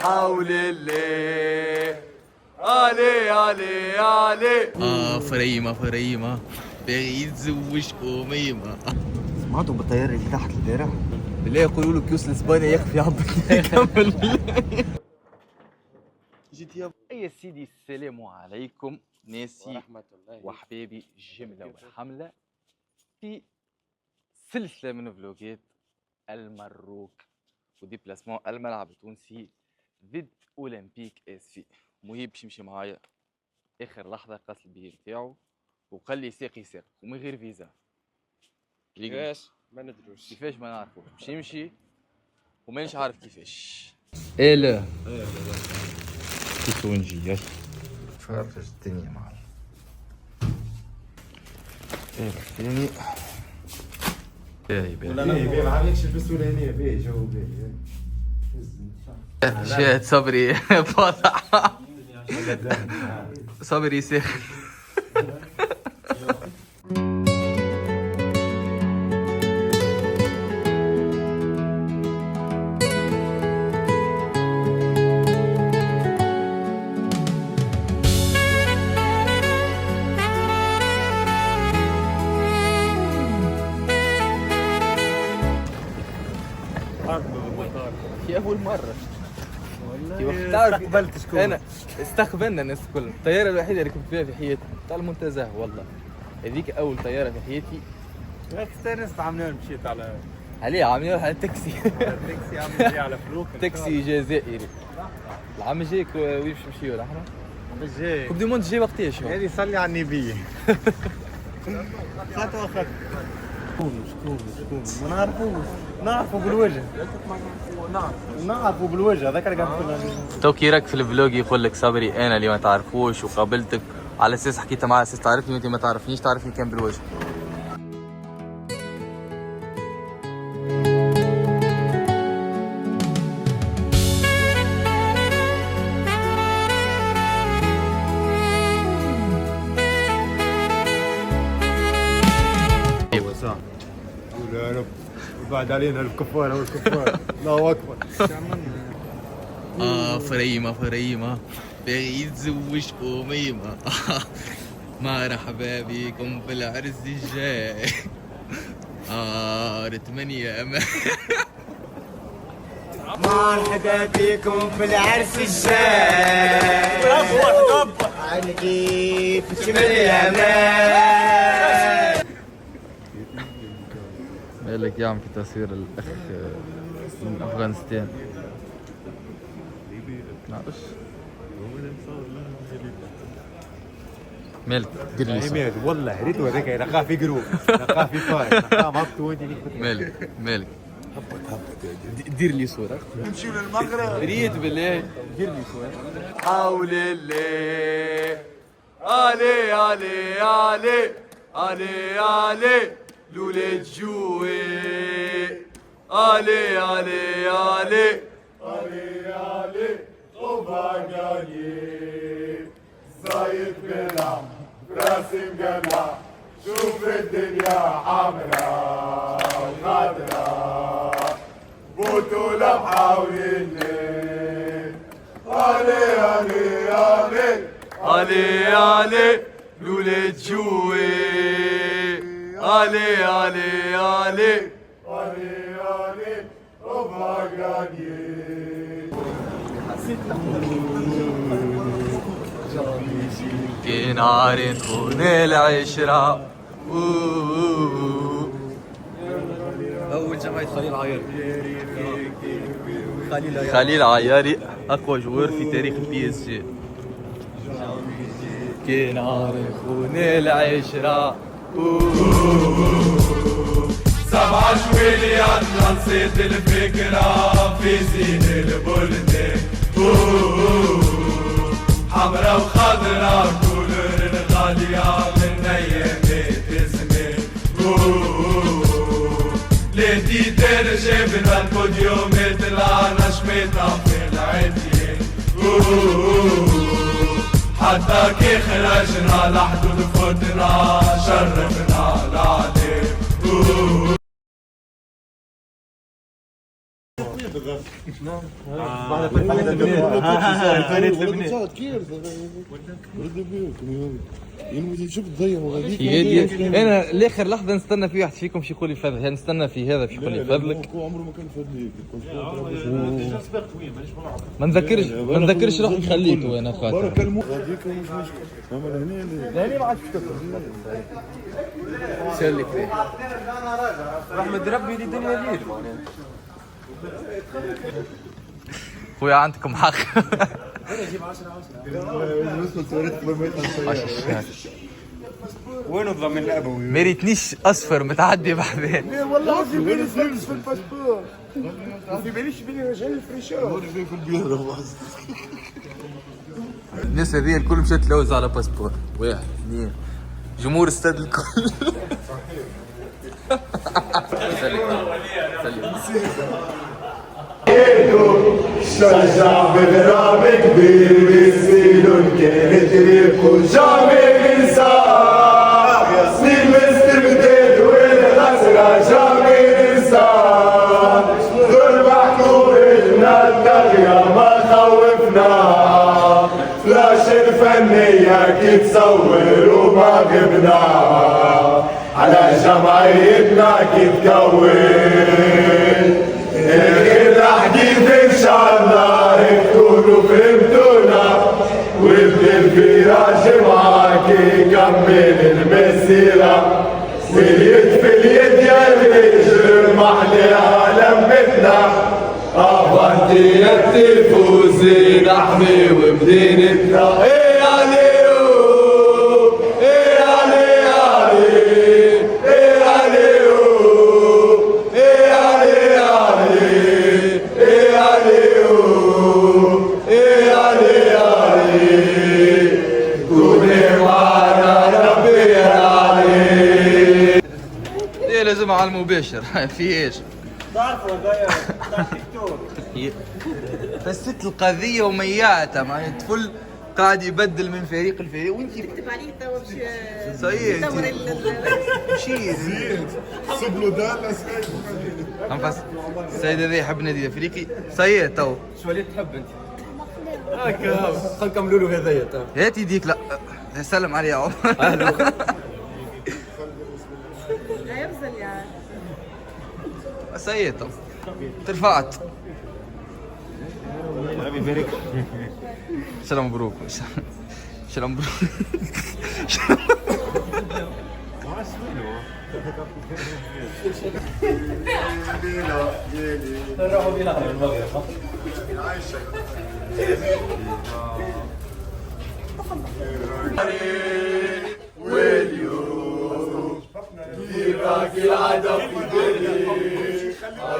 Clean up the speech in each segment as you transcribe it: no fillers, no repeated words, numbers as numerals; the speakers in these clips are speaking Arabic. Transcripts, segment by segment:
حول الله علي علي علي. فريمة فريمة باغي يتزوج أميمة. سمعتوا بالطيارة اللي تحت البارح؟ بالله يقولوا له كيوس الاسباني يخفي عبد يكمل. جيت يا يا سيدي السلام عليكم ناسي وحبابي الجملة والحملة في سلسلة من فلوجات المروك وديبلاسمون الملعب التونسي ضد اولمبيك اسفي. مهيب باش يمشي معايا اخر لحظة قاس البيه نتاعو وقال لي ساقي ساق ومن غير فيزا. كيفاش؟ ما ندروش كيفاش ما نعرفوش باش يمشي ومانيش عارف كيفاش. ايه لا كيف نجي فرج الدنيا معنا. ايه الثاني باهي باهي ما عملكش البسولانية باهي جو باهي. شاهد صبري فاضح صبري ساخن. في أول مرة استقبلت شكون؟ أنا استقبلنا الناس كلهم. الطيارة الوحيدة اللي ركبت فيها في حياتي تاع المنتزه والله. هذيك أول طيارة في حياتي. يا أخي استانست عملنا مشيت على عليه عاملين على تاكسي. التاكسي عملنا على فلوك. تاكسي جزائري. العام الجاي وين باش نمشيو نحن؟ الجاي كوب دي موند الجاي وقتاش؟ هذه صلي على النبي. خطوة خطوة. شكون ما نعرفوش. نعرفوا بالوجه. نعرفوا بالوجه هذاك اللي قاعد تو كي راك في الفلوج يقول لك صبري انا اللي ما تعرفوش وقابلتك على اساس حكيت معاه اساس تعرفني وانت ما تعرفنيش تعرفني كان بالوجه. قول يا رب وبعد علينا الكفار والكفار. الله اكبر. فريمة فريمة باغي يتزوج أميمة. مرحبا بكم في العرس الجاي. رتمنية أمان. مرحبا بكم في العرس الجاي. على كيف تشمل الأمان. مالك يعمل في تصوير الأخ من أفغانستان. نعرفش مالك دير لي عماد والله ريت هذاك يلقاه في جروب يلقاه في فايت يلقاه مهبط وانت مالك دير لي صورة. نمشيو للمغرب. ريت بالله دير لي صورة. حول الله علي علي علي علي علي لولا تجوي علي علي علي علي علي وباقالي زايد بلع راسم قلع شوف الدنيا حمراء وخضراء بطولة بحول الليل علي علي علي علي علي لولا تجوي علي علي علي علي علي وباقالي كي نهار تكون العشرة. أول جمعية خليل عياري. خليل عياري أقوى جوار في تاريخ البي اس جي. كي نهار تكون العشرة. 7 شويليات نصيد الفكرة في زين البلدان. حمرا وخضرا كولر الغالية من أيام زمان. ليدي جبنا البوديوم طلعنا شميتنا في العديان. حتى كي خرجنا لحدود فتنا شرفنا العديان. انا لاخر لحظه نستنى في واحد فيكم شي يقول لي فضل، نستنى في هذا باش يقول لي فضلك. عمره ما كان فضلي. ما نذكرش روحي خليته انا خاطر برا كلمه غاديك مش مشكل. اما هنا ما عادش تفكر سلك فيه رحمة ربي دي دنيا ليل معناها. خويا عندكم حق. وين الضامن الابوي؟ ما ريتنيش اصفر متعدي بعدين. والله في بالي في الباسبور. في باليش بيني رجال الفريشور. في البيرة الناس هذه الكل مشات تلوز على باسبور. واحد اثنين جمهور استاد الكل. شجع بغرام كبير بالسيلون كانت ريح وجامع انسان سنين مستبدد والخسرة جامع انسان دول محكوم اجنا التغيير ما خوفنا فلاش الفنية كي تصور وما غبنا على جمعيتنا كي تكون الحديث ان شاء الله تكونوا فهمتونا والفراش معاك يكمل المسيرة واليد في اليد يا الرجل محليها لمتنا افانتي يا تفوزي نحمي ومدينتنا ايه عليو ايه علي علي ايه عليو ايه علي علي ايه عليو ايه علي علي كوني معنا ربي علي. ايه لازم على المباشر. في ايش؟ تعرفوا هذايا تاع تيك توك. فست القضية ومياتها مع الطفل قاعد يبدل من فريق الفريق وانت تكتب عليه توا باش صحيح تصور مشي سيب له دالة انفس السيد هذا يحب نادي افريقي صحيح تو شو اللي تحب انت؟ هكا خل نكملوا له هذايا تو. هات يديك لا سلم عليه يا عمر. يبزل يعني صحيح تو ترفعت. ربي يبارك. سلام مبروك. سلام مبروك. نروحوا بينا على المغرب. واليوم جيبك العدم في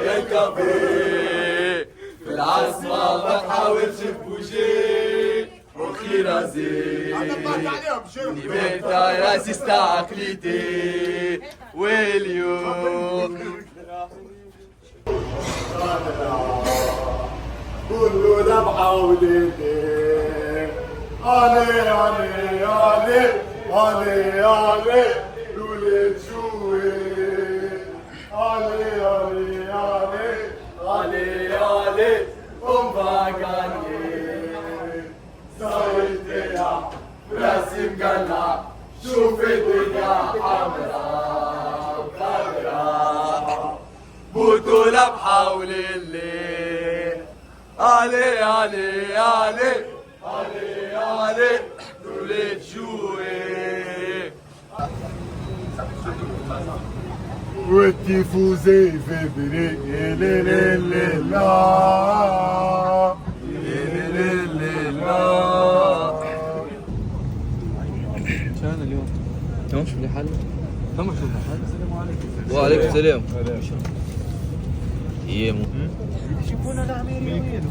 يا الكافيه في العاصمة ما تحاولش تبوجي مخي راسي نبات راسي استعقليتي واليوم كله ذبحة وليدي علي علي علي علي علي الولاد شوي علي علي علي علي علي ومباقاني سويتها براسي مقلع شوف الدنيا حمراء خضراء بوتو لبحة وليلي علي علي علي علي علي الولاد شوي والتيفوزي في بريق ليل ليل لا ليل ليل لا. شان اليوم تمام شو الحال؟ تمام شو الحال؟ السلام عليكم. وعليكم السلام. ايامو يشوفونا العميريين.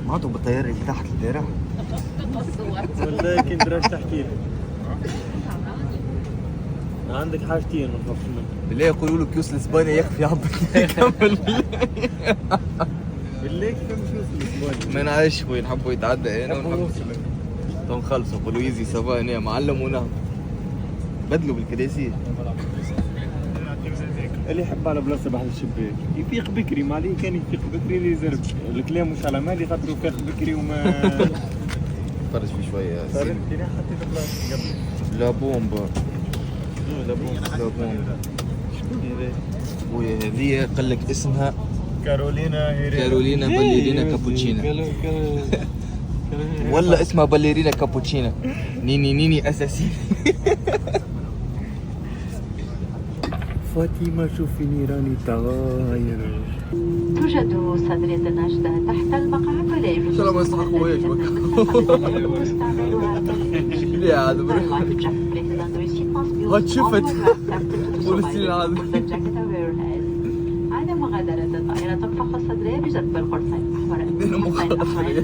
سمعتوا بالطيارة اللي تحت البارح؟ والله كنت راح تحكي لي. عندك حاجتين نخاف منهم. بالله يقولوا له كيوس الاسباني يخفي يعبط يكمل بالله كيف مش الاسباني؟ ما نعرفش خويا نحبوا يتعدى هنا ونخلصوا نقولوا ايزي سافا هنا معلم ونهض بدلوا بالكراسي اللي يحب على بلاصه بحر الشباك يفيق بكري، ما عليه كان يفيق بكري اللي يزرب الكلام مش على مالي خاطر يفيق بكري وما فرج في شويه صار انت حطيت بلاصه قبل لا بومبا لا بومبا شكون هذا؟ خويا هذه قال لك اسمها كارولينا هيريرا كارولينا باليرينا كابوتشينا ولا اسمها باليرينا كابوتشينا نيني اساسين. فاطمه شوفيني راني طاير. توجد صدرية النجدة تحت المقعد ولا يجوز شو لما يصحى خويا ليه هذا هاد شفت ولسين هذا على مغادرة الطائرة تنفخ الصدرية بجذب القرص الأحمر الأسفل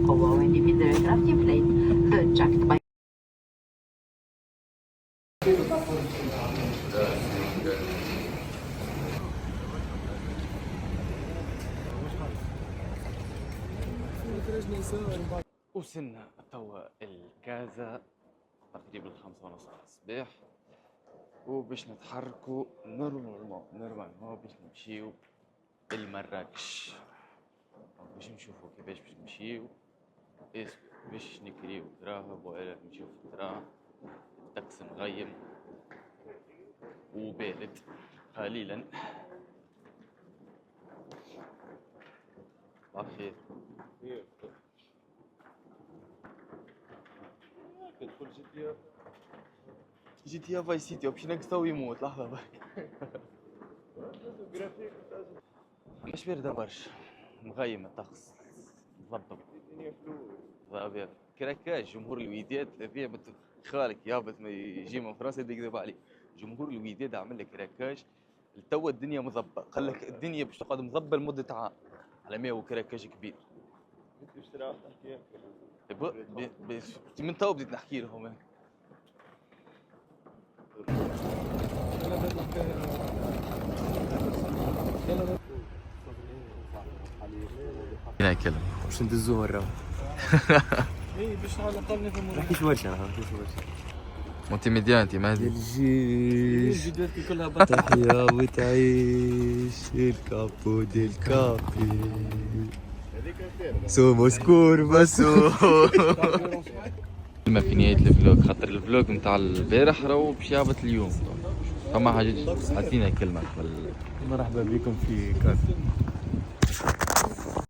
بقوة when the aircraft inflate the jacket by وصلنا توا الكازا تقريبا 5:30 الصباح، وباش نتحركوا نورمالمون باش نمشيو لمراكش، باش نشوفوا كيفاش باش نمشيو، باش نكريو دراهم ولا نمشيو في الترام. الطقس مغيم وبارد قليلا. بخير تدخل GTA فاي سيتي ومشينا نكسو يموت لحظة برك. مش باردة برشا، مغيم الطقس مضبب ضابط كراكاج. جمهور الوداد هذايا خالك يهبط ما يجي من فرنسا يكذب عليه. جمهور الوداد عمل لك كراكاج توا الدنيا مضبة، قال لك الدنيا باش تقعد مضبة لمدة عام على ما هو كراكاج كبير. من توا بديت نحكي لهم. ناكل باش ندزوها الراه. اي باش على الاقل نفهموا ما نحكيش برشا ما نحكيش برشا. مونتي ميديا انت مهدي الجيش الفيديوهات كلها بطل. تحيا وتعيش الكابو ديل كابي سوموس كورفاسو. ما في نهاية الفلوق، خاطر الفلوق نتاع البارح راهو باش يهبط اليوم. فما حاجة عطينا كلمة قبل. مرحبا بكم في كاس.